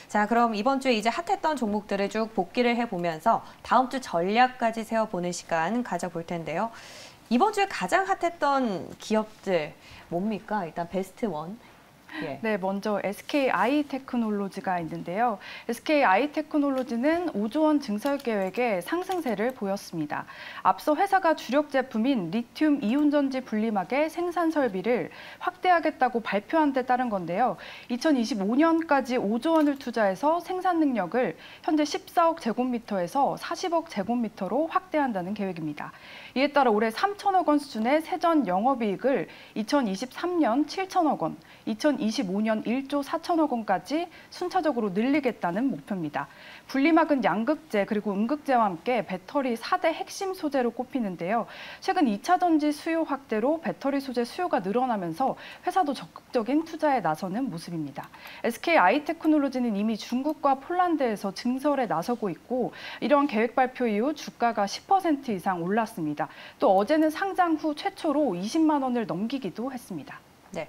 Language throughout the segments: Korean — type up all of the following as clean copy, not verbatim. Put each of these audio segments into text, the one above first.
자, 그럼 이번 주에 이제 핫했던 종목들을 쭉 복기를 해보면서 다음 주 전략까지 세워보는 시간 가져볼 텐데요. 이번 주에 가장 핫했던 기업들 뭡니까? 일단 베스트 원. 예. 네, 먼저 SKI 테크놀로지가 있는데요. SKI 테크놀로지는 5조 원 증설 계획에 상승세를 보였습니다. 앞서 회사가 주력 제품인 리튬 이온전지 분리막의 생산 설비를 확대하겠다고 발표한 데 따른 건데요. 2025년까지 5조 원을 투자해서 생산 능력을 현재 14억 제곱미터에서 40억 제곱미터로 확대한다는 계획입니다. 이에 따라 올해 3천억 원 수준의 세전 영업이익을 2023년 7천억 원, 2025년 1조 4천억 원까지 순차적으로 늘리겠다는 목표입니다. 분리막은 양극재 그리고 음극재와 함께 배터리 4대 핵심 소재로 꼽히는데요. 최근 2차 전지 수요 확대로 배터리 소재 수요가 늘어나면서 회사도 적극적인 투자에 나서는 모습입니다. SKI테크놀로지는 이미 중국과 폴란드에서 증설에 나서고 있고 이러한 계획 발표 이후 주가가 10% 이상 올랐습니다. 또 어제는 상장 후 최초로 20만 원을 넘기기도 했습니다. 네.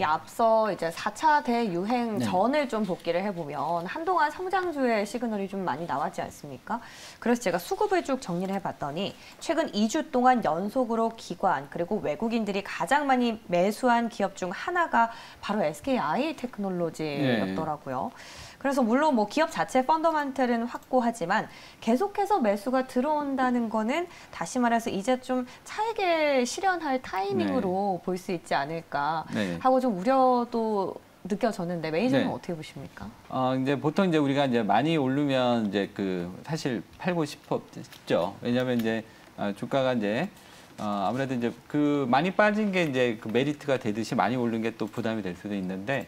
앞서 이제 4차 대유행 전을 좀 복기를 해보면 한동안 성장주의 시그널이 좀 많이 나왔지 않습니까? 그래서 제가 수급을 쭉 정리를 해봤더니 최근 2주 동안 연속으로 기관 그리고 외국인들이 가장 많이 매수한 기업 중 하나가 바로 SKI 테크놀로지였더라고요. 그래서 물론 뭐 기업 자체 펀더멘털은 확고하지만 계속해서 매수가 들어온다는 거는 다시 말해서 이제 좀 차익을 실현할 타이밍으로 볼 수 있지 않을까 하고 좀 우려도 느껴졌는데 매니저는 어떻게 보십니까? 이제 보통 이제 우리가 이제 많이 오르면 이제 사실 팔고 싶죠. 왜냐하면 이제 주가가 이제 아무래도 이제 많이 빠진 게 이제 메리트가 되듯이 많이 오른 게 또 부담이 될 수도 있는데.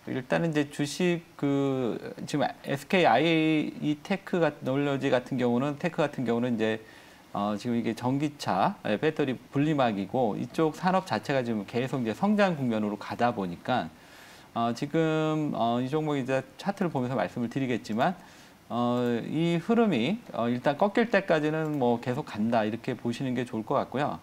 일단은 이제 주식 지금 SKI 테크놀로지 같은 경우는 이제 지금 이게 전기차 배터리 분리막이고 이쪽 산업 자체가 지금 계속 이제 성장 국면으로 가다 보니까 지금 이 종목 이제 차트를 보면서 말씀을 드리겠지만 이 흐름이 일단 꺾일 때까지는 뭐 계속 간다 이렇게 보시는 게 좋을 것 같고요.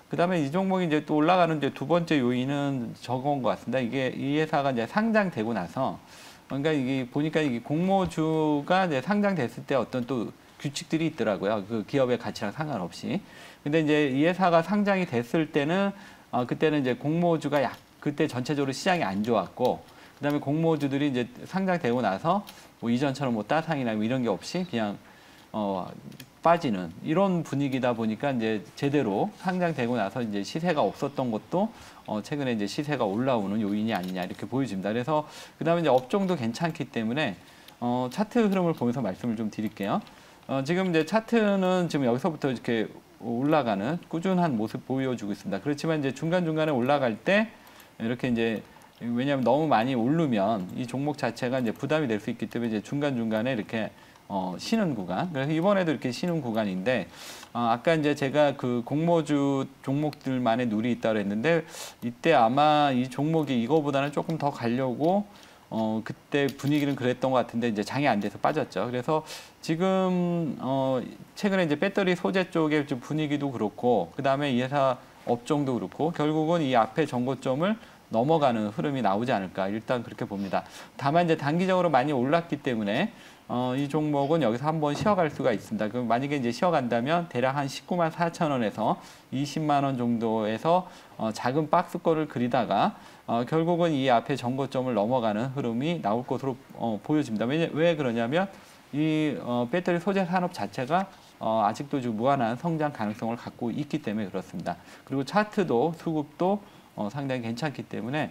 그다음에 이 종목이 이제 또 올라가는 이제 두 번째 요인은 저건 것 같습니다. 이 회사가 이제 상장되고 나서 그러니까 이게 보니까 이게 공모주가 이제 상장됐을 때 어떤 또 규칙들이 있더라고요. 그 기업의 가치랑 상관없이. 근데 이제 이 회사가 상장이 됐을 때는 그때는 이제 공모주가 그때 전체적으로 시장이 안 좋았고 그다음에 공모주들이 이제 상장되고 나서 뭐 이전처럼 뭐 따상이나 뭐 이런 게 없이 그냥 빠지는 이런 분위기다 보니까 이제 제대로 상장되고 나서 이제 시세가 없었던 것도 최근에 이제 시세가 올라오는 요인이 아니냐 이렇게 보여집니다. 그래서 그다음에 이제 업종도 괜찮기 때문에 차트 흐름을 보면서 말씀을 좀 드릴게요. 지금 이제 차트는 지금 여기서부터 이렇게 올라가는 꾸준한 모습 보여주고 있습니다. 그렇지만 이제 중간중간에 올라갈 때 이렇게 이제 왜냐하면 너무 많이 오르면 이 종목 자체가 이제 부담이 될 수 있기 때문에 이제 중간중간에 이렇게 쉬는 구간. 그래서 이번에도 이렇게 쉬는 구간인데, 아까 이제 제가 공모주 종목들만의 룰이 있다고 했는데, 이때 아마 이 종목이 이거보다는 조금 더 가려고, 그때 분위기는 그랬던 것 같은데, 이제 장이 안 돼서 빠졌죠. 그래서 지금, 최근에 이제 배터리 소재 쪽의 좀 분위기도 그렇고, 그 다음에 이 회사 업종도 그렇고, 결국은 이 앞에 전고점을 넘어가는 흐름이 나오지 않을까. 일단 그렇게 봅니다. 다만 이제 단기적으로 많이 올랐기 때문에, 이 종목은 여기서 한번 쉬어갈 수가 있습니다. 그럼 만약에 이제 쉬어간다면 대략 한 19만 4천 원에서 20만 원 정도에서 작은 박스권을 그리다가 결국은 이 앞에 전고점을 넘어가는 흐름이 나올 것으로 보여집니다. 왜 그러냐면 이 배터리 소재 산업 자체가 아직도 좀 무한한 성장 가능성을 갖고 있기 때문에 그렇습니다. 그리고 차트도 수급도 상당히 괜찮기 때문에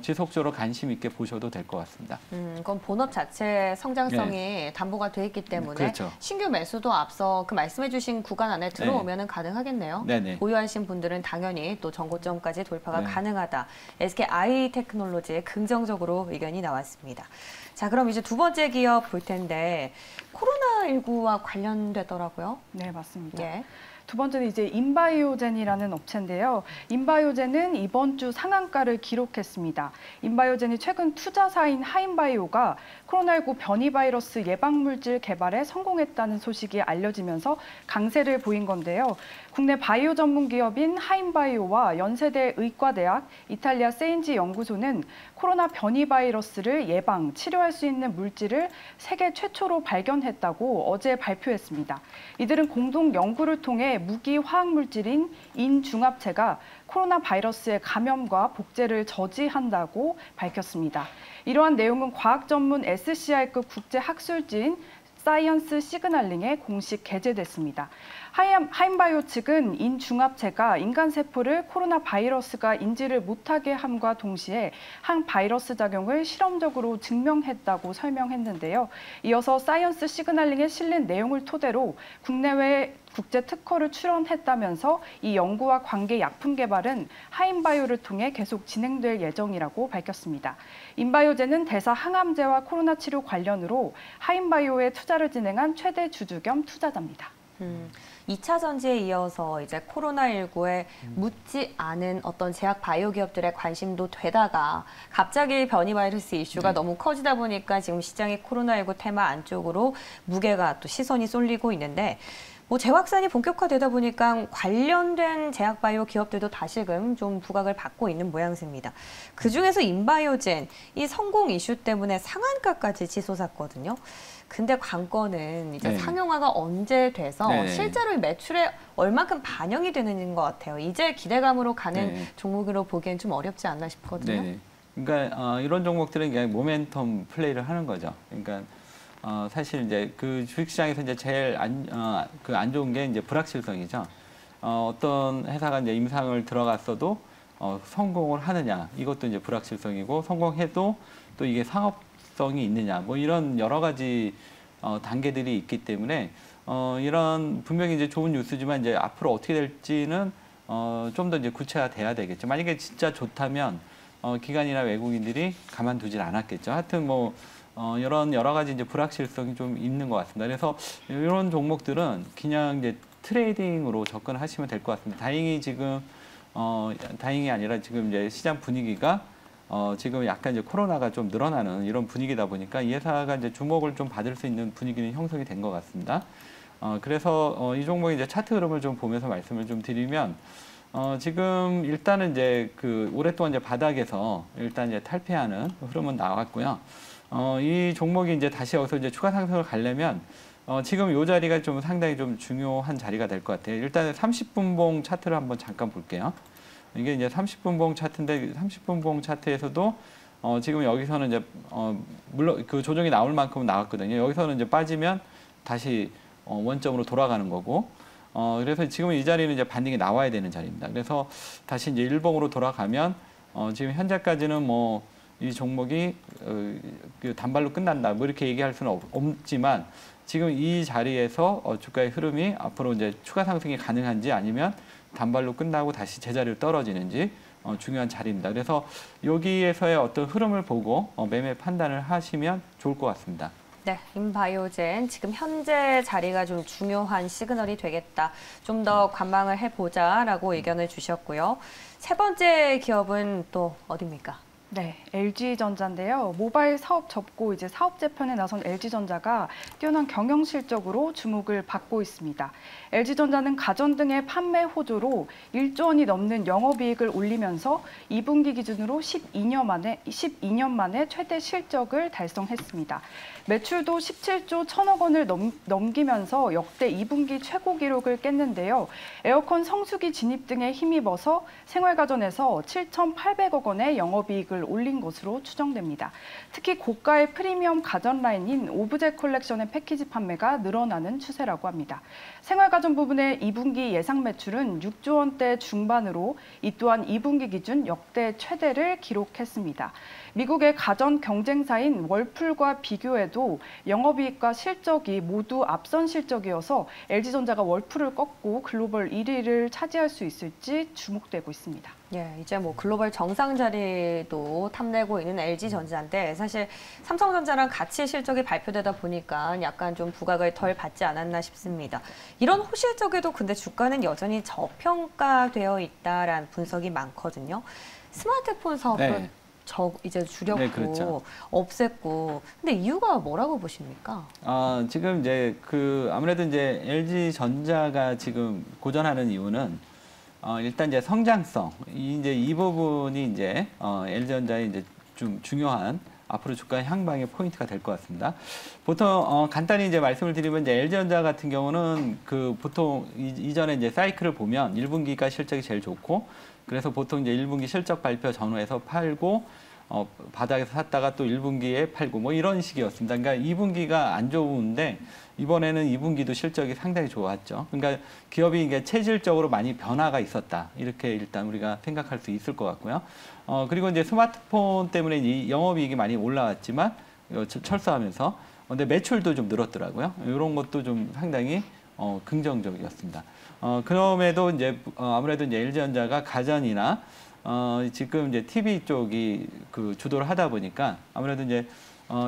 지속적으로 관심 있게 보셔도 될 것 같습니다. 그건 본업 자체 성장성이 담보가 돼 있기 때문에 그렇죠. 신규 매수도 앞서 말씀해주신 구간 안에 들어오면 가능하겠네요. 네네. 보유하신 분들은 당연히 또 전고점까지 돌파가 가능하다. SKI 테크놀로지에 긍정적으로 의견이 나왔습니다. 자, 그럼 이제 두 번째 기업 볼 텐데 코로나19와 관련되더라고요. 네, 맞습니다. 예. 두 번째는 이제 인바이오젠이라는 업체인데요. 인바이오젠은 이번 주 상한가를 기록했습니다. 인바이오젠이 최근 투자사인 하인바이오가 코로나19 변이 바이러스 예방물질 개발에 성공했다는 소식이 알려지면서 강세를 보인 건데요. 국내 바이오 전문 기업인 하인바이오와 연세대 의과대학, 이탈리아 세인지 연구소는 코로나 변이 바이러스를 예방, 치료할 수 있는 물질을 세계 최초로 발견했다고 어제 발표했습니다. 이들은 공동 연구를 통해 무기 화학 물질인 인중합체가 코로나 바이러스의 감염과 복제를 저지한다고 밝혔습니다. 이러한 내용은 과학 전문 SCR급 국제 학술지인 사이언스 시그널링에 공식 게재됐습니다. 하인바이오 측은 인중합체가 인간 세포를 코로나 바이러스가 인지를 못하게 함과 동시에 항바이러스 작용을 실험적으로 증명했다고 설명했는데요. 이어서 사이언스 시그널링에 실린 내용을 토대로 국내외 국제 특허를 출원했다면서 이 연구와 관계 약품 개발은 하인바이오를 통해 계속 진행될 예정이라고 밝혔습니다. 인바이오젠은 대사 항암제와 코로나 치료 관련으로 하인바이오에 투자를 진행한 최대 주주 겸 투자자입니다. 2차 전지에 이어서 이제 코로나19에 묻지 않은 어떤 제약 바이오 기업들의 관심도 되다가 갑자기 변이 바이러스 이슈가 너무 커지다 보니까 지금 시장이 코로나19 테마 안쪽으로 무게가 또 시선이 쏠리고 있는데 뭐 재확산이 본격화되다 보니까 관련된 제약 바이오 기업들도 다시금 좀 부각을 받고 있는 모양새입니다. 그중에서 인바이오젠, 이 성공 이슈 때문에 상한가까지 치솟았거든요. 근데 관건은 이제 네. 상용화가 언제 돼서 네. 실제로 매출에 얼만큼 반영이 되는 것 같아요. 이제 기대감으로 가는 네. 종목으로 보기엔 좀 어렵지 않나 싶거든요. 네. 그러니까 이런 종목들은 그냥 모멘텀 플레이를 하는 거죠. 그러니까 사실 이제 그 주식시장에서 이제 제일 안 좋은 게 이제 불확실성이죠. 어떤 회사가 이제 임상을 들어갔어도 성공을 하느냐, 이것도 이제 불확실성이고, 성공해도 또 이게 상업성이 있느냐, 뭐 이런 여러 가지 단계들이 있기 때문에 이런 분명히 이제 좋은 뉴스지만 이제 앞으로 어떻게 될지는 좀 더 이제 구체화돼야 되겠죠. 만약에 진짜 좋다면 기관이나 외국인들이 가만두질 않았겠죠. 하여튼 뭐 이런 여러 가지 이제 불확실성이 좀 있는 것 같습니다. 그래서 이런 종목들은 그냥 이제 트레이딩으로 접근하시면 될 것 같습니다. 다행히 지금 다행이 아니라 지금 이제 시장 분위기가 지금 약간 이제 코로나가 좀 늘어나는 이런 분위기다 보니까 이 회사가 이제 주목을 좀 받을 수 있는 분위기는 형성이 된 것 같습니다. 그래서 이 종목의 이제 차트 흐름을 좀 보면서 말씀을 좀 드리면 지금 일단은 이제 그 오랫동안 이제 바닥에서 일단 이제 탈피하는 흐름은 나왔고요. 이 종목이 이제 다시 여기서 이제 추가 상승을 가려면 지금 이 자리가 좀 상당히 좀 중요한 자리가 될 것 같아요. 일단 30분봉 차트를 한번 잠깐 볼게요. 이게 이제 30분봉 차트인데 30분봉 차트에서도 지금 여기서는 이제 물론 그 조정이 나올 만큼은 나왔거든요. 여기서는 이제 빠지면 다시 원점으로 돌아가는 거고. 그래서 지금 이 자리는 이제 반등이 나와야 되는 자리입니다. 그래서 다시 이제 일봉으로 돌아가면 지금 현재까지는 뭐 이 종목이 그 단발로 끝난다 뭐 이렇게 얘기할 수는 없지만 지금 이 자리에서 주가의 흐름이 앞으로 이제 추가 상승이 가능한지 아니면 단발로 끝나고 다시 제자리로 떨어지는지 중요한 자리입니다. 그래서 여기에서의 어떤 흐름을 보고 매매 판단을 하시면 좋을 것 같습니다. 네, 인바이오젠 지금 현재 자리가 좀 중요한 시그널이 되겠다. 좀 더 관망을 해보자라고 의견을 주셨고요. 세 번째 기업은 또 어디입니까? 네, LG전자인데요. 모바일 사업 접고 이제 사업 재편에 나선 LG전자가 뛰어난 경영 실적으로 주목을 받고 있습니다. LG전자는 가전 등의 판매 호조로 1조 원이 넘는 영업이익을 올리면서 2분기 기준으로 12년 만에 최대 실적을 달성했습니다. 매출도 17조 1천억 원을 넘기면서 역대 2분기 최고 기록을 깼는데요. 에어컨 성수기 진입 등에 힘입어서 생활가전에서 7,800억 원의 영업이익을 올린 것으로 추정됩니다. 특히 고가의 프리미엄 가전 라인인 오브제 컬렉션의 패키지 판매가 늘어나는 추세라고 합니다. 생활가전 부분의 2분기 예상 매출은 6조 원대 중반으로 이 또한 2분기 기준 역대 최대를 기록했습니다. 미국의 가전 경쟁사인 월풀과 비교해도 영업이익과 실적이 모두 앞선 실적이어서 LG전자가 월풀을 꺾고 글로벌 1위를 차지할 수 있을지 주목되고 있습니다. 예, 이제 뭐 글로벌 정상 자리도 탐내고 있는 LG전자인데 사실 삼성전자랑 같이 실적이 발표되다 보니까 약간 좀 부각을 덜 받지 않았나 싶습니다. 이런 호실적에도 근데 주가는 여전히 저평가되어 있다라는 분석이 많거든요. 스마트폰 사업은 네. 이제 줄였고 네, 그렇죠. 없앴고 근데 이유가 뭐라고 보십니까? 지금 이제 아무래도 이제 LG전자가 지금 고전하는 이유는 일단 이제 성장성 이 부분이 이제 LG전자의 이제 좀 중요한 앞으로 주가 향방의 포인트가 될 것 같습니다. 보통 간단히 이제 말씀을 드리면 이제 LG전자 같은 경우는 보통 이전에 이제 사이클을 보면 1분기가 실적이 제일 좋고 그래서 보통 이제 1분기 실적 발표 전후에서 팔고 바닥에서 샀다가 또 1분기에 팔고 뭐 이런 식이었습니다. 그러니까 2분기가 안 좋은데 이번에는 2분기도 실적이 상당히 좋았죠. 그러니까 기업이 이게 체질적으로 많이 변화가 있었다. 이렇게 일단 우리가 생각할 수 있을 것 같고요. 그리고 이제 스마트폰 때문에 이 영업이익이 많이 올라왔지만 철수하면서 근데 매출도 좀 늘었더라고요. 이런 것도 좀 상당히 긍정적이었습니다. 그럼에도 이제 아무래도 이제 LG전자가 가전이나 지금 이제 TV 쪽이 주도를 하다 보니까 아무래도 이제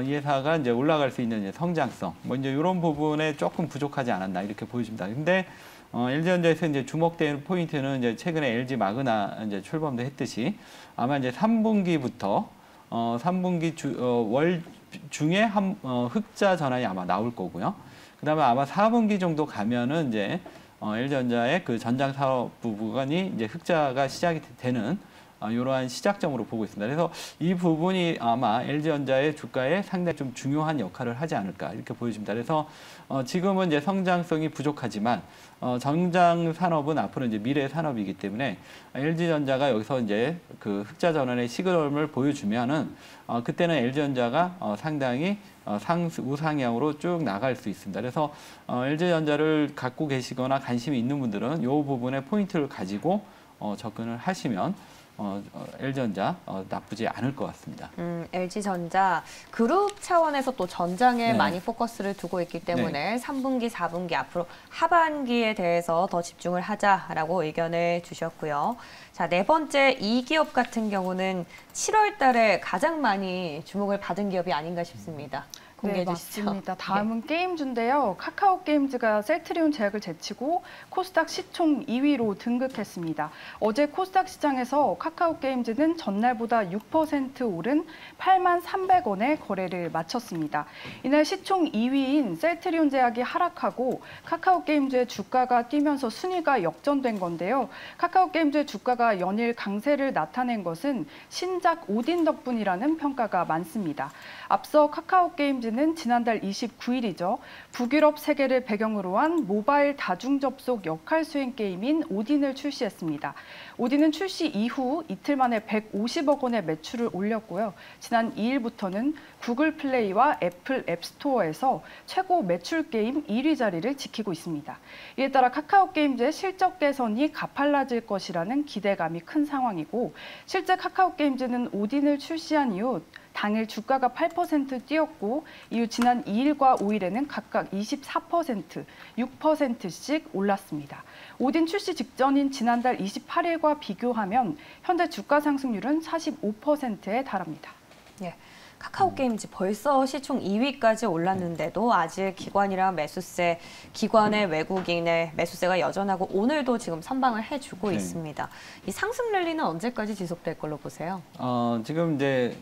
이 회사가 이제 올라갈 수 있는 이제 성장성 뭐 이제 이런 부분에 조금 부족하지 않았나 이렇게 보여집니다. 근데 LG전자에서 이제 주목되는 포인트는 이제 최근에 LG 마그나 이제 출범도 했듯이 아마 이제 3분기부터 3분기 월 중에 흑자 전환이 아마 나올 거고요. 그다음에 아마 4분기 정도 가면은 이제 LG전자의 전장 사업 부분이 이제 흑자가 시작이 되는 이러한 시작점으로 보고 있습니다. 그래서 이 부분이 아마 LG전자의 주가에 상당히 좀 중요한 역할을 하지 않을까 이렇게 보여집니다. 그래서 지금은 이제 성장성이 부족하지만 정장 산업은 앞으로 이제 미래 산업이기 때문에 LG전자가 여기서 이제 흑자 전환의 시그널을 보여주면은 그때는 LG전자가 상당히 우상향으로 쭉 나갈 수 있습니다. 그래서 LG전자를 갖고 계시거나 관심이 있는 분들은 이 부분에 포인트를 가지고 접근을 하시면 LG전자 나쁘지 않을 것 같습니다. LG전자 그룹 차원에서 또 전장에 네. 많이 포커스를 두고 있기 때문에 네. 3분기, 4분기 앞으로 하반기에 대해서 더 집중을 하자라고 의견을 주셨고요. 자, 네 번째 이 기업 같은 경우는 7월 달에 가장 많이 주목을 받은 기업이 아닌가 싶습니다. 공개해 네, 주시죠. 맞습니다. 다음은 게임주인데요. 카카오 게임즈가 셀트리온 제약을 제치고 코스닥 시총 2위로 등극했습니다. 어제 코스닥 시장에서 카카오 게임즈는 전날보다 6% 오른 83,300원에 거래를 마쳤습니다. 이날 시총 2위인 셀트리온 제약이 하락하고 카카오 게임즈의 주가가 뛰면서 순위가 역전된 건데요. 카카오 게임즈의 주가가 연일 강세를 나타낸 것은 신작 오딘 덕분이라는 평가가 많습니다. 앞서 카카오 게임즈는 지난달 29일이죠. 북유럽 세계를 배경으로 한 모바일 다중 접속 역할 수행 게임인 오딘을 출시했습니다. 오딘은 출시 이후 이틀 만에 150억 원의 매출을 올렸고요. 지난 2일부터는 구글 플레이와 애플 앱스토어에서 최고 매출 게임 1위 자리를 지키고 있습니다. 이에 따라 카카오 게임즈의 실적 개선이 가팔라질 것이라는 기대감이 큰 상황이고 실제 카카오 게임즈는 오딘을 출시한 이후 당일 주가가 8% 뛰었고 이후 지난 2일과 5일에는 각각 24%, 6%씩 올랐습니다. 오딘 출시 직전인 지난달 28일과 비교하면 현재 주가 상승률은 45%에 달합니다. 예. 카카오 게임즈 벌써 시총 2위까지 올랐는데도 아직 기관이랑 매수세, 기관의 외국인의 매수세가 여전하고 오늘도 지금 선방을 해주고 네. 있습니다. 이 상승 랠리는 언제까지 지속될 걸로 보세요? 지금 이제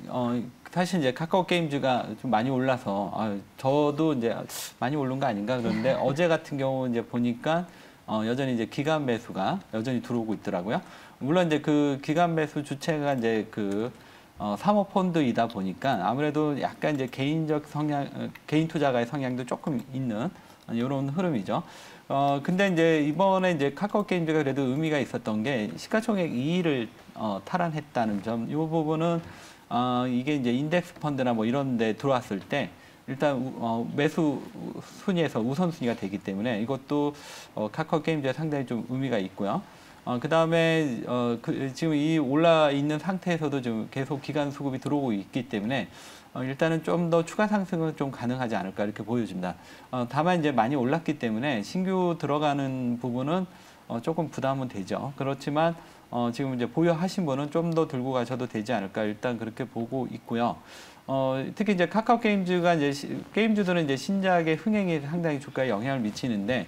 사실 이제 카카오 게임즈가 좀 많이 올라서 저도 이제 많이 오른 거 아닌가 그런데 어제 같은 경우 이제 보니까 여전히 이제 기관 매수가 여전히 들어오고 있더라고요. 물론 이제 기관 매수 주체가 이제 사모펀드이다 보니까 아무래도 약간 이제 개인적 성향, 개인 투자가의 성향도 조금 있는 이런 흐름이죠. 근데 이제 이번에 이제 카카오 게임즈가 그래도 의미가 있었던 게 시가총액 2위를 탈환했다는 점, 이 부분은 이게 이제 인덱스 펀드나 뭐 이런 데 들어왔을 때 일단 매수 순위에서 우선순위가 되기 때문에 이것도 카카오 게임즈에 상당히 좀 의미가 있고요. 그다음에 지금 이 올라 있는 상태에서도 좀 계속 기관 수급이 들어오고 있기 때문에 일단은 좀 더 추가 상승은 좀 가능하지 않을까 이렇게 보여집니다. 다만 이제 많이 올랐기 때문에 신규 들어가는 부분은 조금 부담은 되죠. 그렇지만 지금 이제 보유하신 분은 좀 더 들고 가셔도 되지 않을까 일단 그렇게 보고 있고요. 특히 이제 카카오 게임즈가 이제 게임주들은 이제 신작의 흥행이 상당히 주가에 영향을 미치는데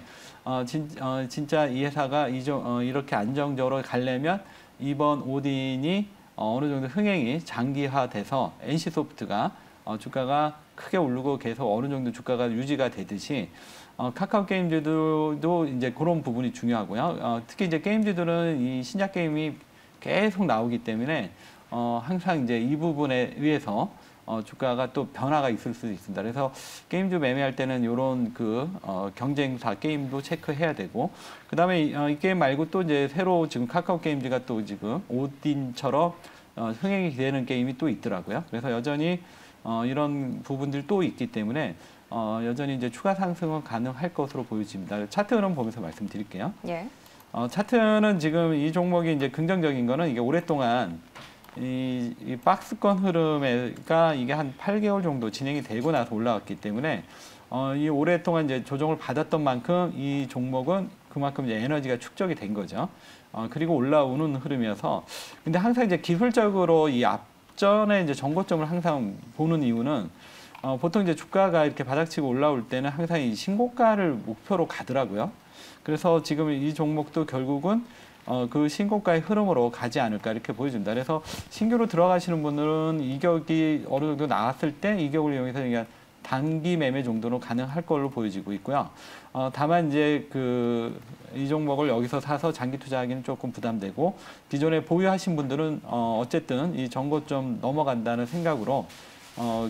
진짜 이 회사가 이렇게 안정적으로 가려면 이번 오딘이 어느 정도 흥행이 장기화돼서 NC소프트가 주가가 크게 오르고 계속 어느 정도 주가가 유지가 되듯이 카카오 게임즈도 이제 그런 부분이 중요하고요. 특히 이제 게임즈들은 이 신작 게임이 계속 나오기 때문에 항상 이제 이 부분에 의해서 주가가 또 변화가 있을 수도 있습니다. 그래서 게임주 매매할 때는 이런 경쟁사 게임도 체크해야 되고, 그 다음에 이 게임 말고 또 이제 새로 지금 카카오 게임즈가 또 지금 오딘처럼 흥행이 되는 게임이 또 있더라고요. 그래서 여전히 이런 부분들 또 있기 때문에 여전히 이제 추가 상승은 가능할 것으로 보여집니다. 차트는 보면서 말씀드릴게요. 예. 차트는 지금 이 종목이 이제 긍정적인 거는 이게 오랫동안 이 박스권 흐름가 이게 한 8개월 정도 진행이 되고 나서 올라왔기 때문에 이 오랫동안 이제 조정을 받았던 만큼 이 종목은 그만큼 이제 에너지가 축적이 된 거죠. 그리고 올라오는 흐름이어서 근데 항상 이제 기술적으로 이 앞전에 이제 전고점을 항상 보는 이유는 보통 이제 주가가 이렇게 바닥치고 올라올 때는 항상 이 신고가를 목표로 가더라고요. 그래서 지금 이 종목도 결국은 그 신고가의 흐름으로 가지 않을까 이렇게 보여집니다. 그래서 신규로 들어가시는 분들은 이격이 어느 정도 나왔을 때 이격을 이용해서 그냥 단기 매매 정도는 가능할 걸로 보여지고 있고요. 다만 이제 이 종목을 여기서 사서 장기 투자하기는 조금 부담되고 기존에 보유하신 분들은 어쨌든 이 전고점 넘어간다는 생각으로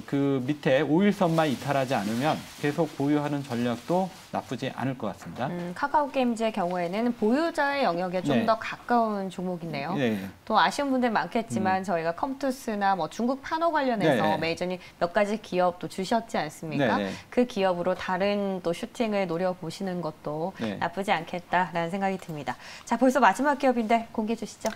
그 밑에 5일선만 이탈하지 않으면 계속 보유하는 전략도 나쁘지 않을 것 같습니다. 카카오 게임즈의 경우에는 보유자의 영역에 좀 더 가까운 종목이네요. 네. 또 아쉬운 분들 많겠지만 저희가 컴투스나 뭐 중국 판호 관련해서 네. 메이저님 몇 가지 기업도 주셨지 않습니까? 네. 그 기업으로 다른 또 슈팅을 노려보시는 것도 네. 나쁘지 않겠다라는 생각이 듭니다. 자, 벌써 마지막 기업인데 공개해 주시죠.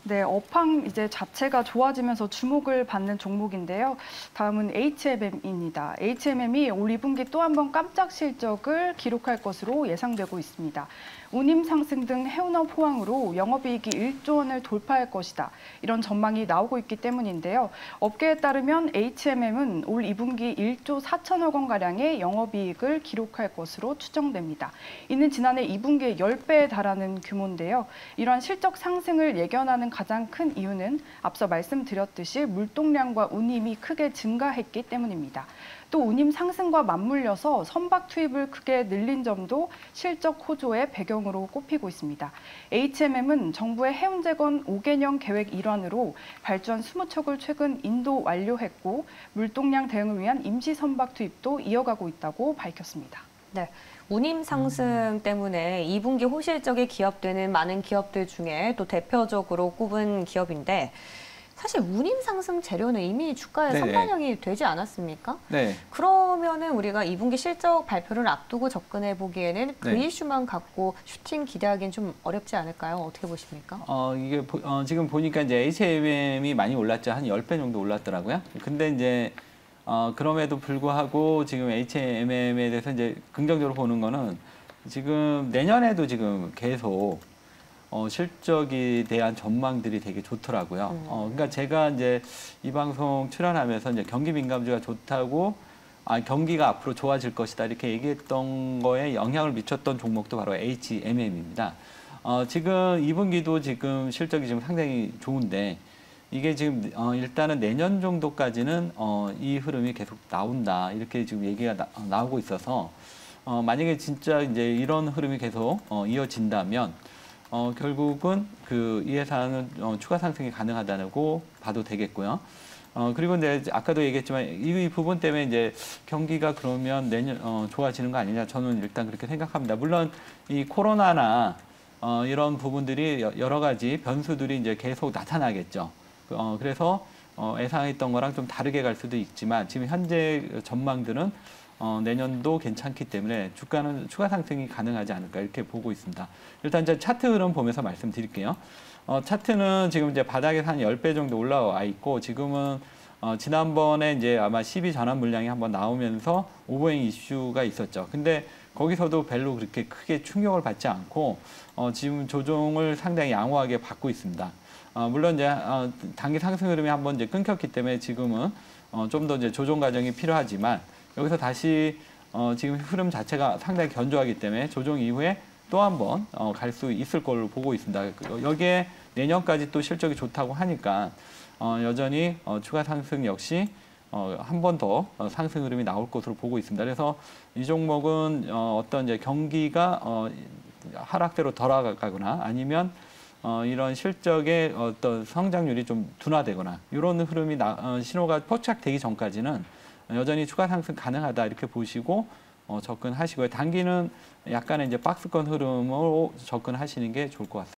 네, 업황 이제 자체가 좋아지면서 주목을 받는 종목인데요. 다음은 HMM입니다. HMM이 올 2분기 또 한 번 깜짝 실적을 기록할 것으로 예상되고 있습니다. 운임 상승 등 해운업 호황으로 영업이익이 1조 원을 돌파할 것이다. 이런 전망이 나오고 있기 때문인데요. 업계에 따르면 HMM은 올 2분기 1조 4천억 원가량의 영업이익을 기록할 것으로 추정됩니다. 이는 지난해 2분기의 10배에 달하는 규모인데요. 이러한 실적 상승을 예견하는 가장 큰 이유는 앞서 말씀드렸듯이 물동량과 운임이 크게 증가했기 때문입니다. 또 운임 상승과 맞물려서 선박 투입을 크게 늘린 점도 실적 호조의 배경으로 꼽히고 있습니다. HMM은 정부의 해운 재건 5개년 계획 일환으로 발전 20척을 최근 인도 완료했고 물동량 대응을 위한 임시 선박 투입도 이어가고 있다고 밝혔습니다. 네. 운임 상승 때문에 2분기 호실적이 기업되는 많은 기업들 중에 또 대표적으로 꼽은 기업인데 사실 운임 상승 재료는 이미 주가에 선반영이 되지 않았습니까? 네. 그러면은 우리가 2분기 실적 발표를 앞두고 접근해 보기에는 그 이슈만 갖고 슈팅 기대하기는 좀 어렵지 않을까요? 어떻게 보십니까? 이게 지금 보니까 이제 HMM이 많이 올랐죠. 한 10배 정도 올랐더라고요. 근데 이제 그럼에도 불구하고 지금 HMM에 대해서 이제 긍정적으로 보는 거는 지금 내년에도 지금 계속 실적에 대한 전망들이 되게 좋더라고요. 그러니까 제가 이제 이 방송 출연하면서 이제 경기 민감주가 좋다고, 경기가 앞으로 좋아질 것이다 이렇게 얘기했던 거에 영향을 미쳤던 종목도 바로 HMM입니다. 지금 2분기도 지금 실적이 지금 상당히 좋은데 이게 지금 일단은 내년 정도까지는 이 흐름이 계속 나온다 이렇게 지금 얘기가 나오고 있어서 만약에 진짜 이제 이런 흐름이 계속 이어진다면. 결국은 이 회사는 추가 상승이 가능하다고 봐도 되겠고요. 그리고 이제 아까도 얘기했지만 이 부분 때문에 이제 경기가 그러면 내년 좋아지는 거 아니냐 저는 일단 그렇게 생각합니다. 물론 이 코로나나 이런 부분들이 여러 가지 변수들이 이제 계속 나타나겠죠. 그래서 예상했던 거랑 좀 다르게 갈 수도 있지만 지금 현재 전망들은 내년도 괜찮기 때문에 주가는 추가 상승이 가능하지 않을까 이렇게 보고 있습니다. 일단 이제 차트 흐름 보면서 말씀드릴게요. 차트는 지금 이제 바닥에서 한 10배 정도 올라와 있고 지금은 지난번에 이제 아마 12 전환 물량이 한번 나오면서 오버행 이슈가 있었죠. 근데 거기서도 별로 그렇게 크게 충격을 받지 않고 지금 조정을 상당히 양호하게 받고 있습니다. 물론 이제 단기 상승 흐름이 한번 이제 끊겼기 때문에 지금은 좀 더 이제 조정 과정이 필요하지만 여기서 다시 지금 흐름 자체가 상당히 견조하기 때문에 조정 이후에 또 한 번 갈 수 있을 걸로 보고 있습니다. 여기에 내년까지 또 실적이 좋다고 하니까 여전히 추가 상승 역시 한 번 더 상승 흐름이 나올 것으로 보고 있습니다. 그래서 이 종목은 어떤 이제 경기가 하락세로 돌아가거나 아니면 이런 실적의 어떤 성장률이 좀 둔화되거나 이런 흐름이 신호가 포착되기 전까지는 여전히 추가 상승 가능하다 이렇게 보시고 접근하시고요. 단기는 약간의 이제 박스권 흐름으로 접근하시는 게 좋을 것 같습니다.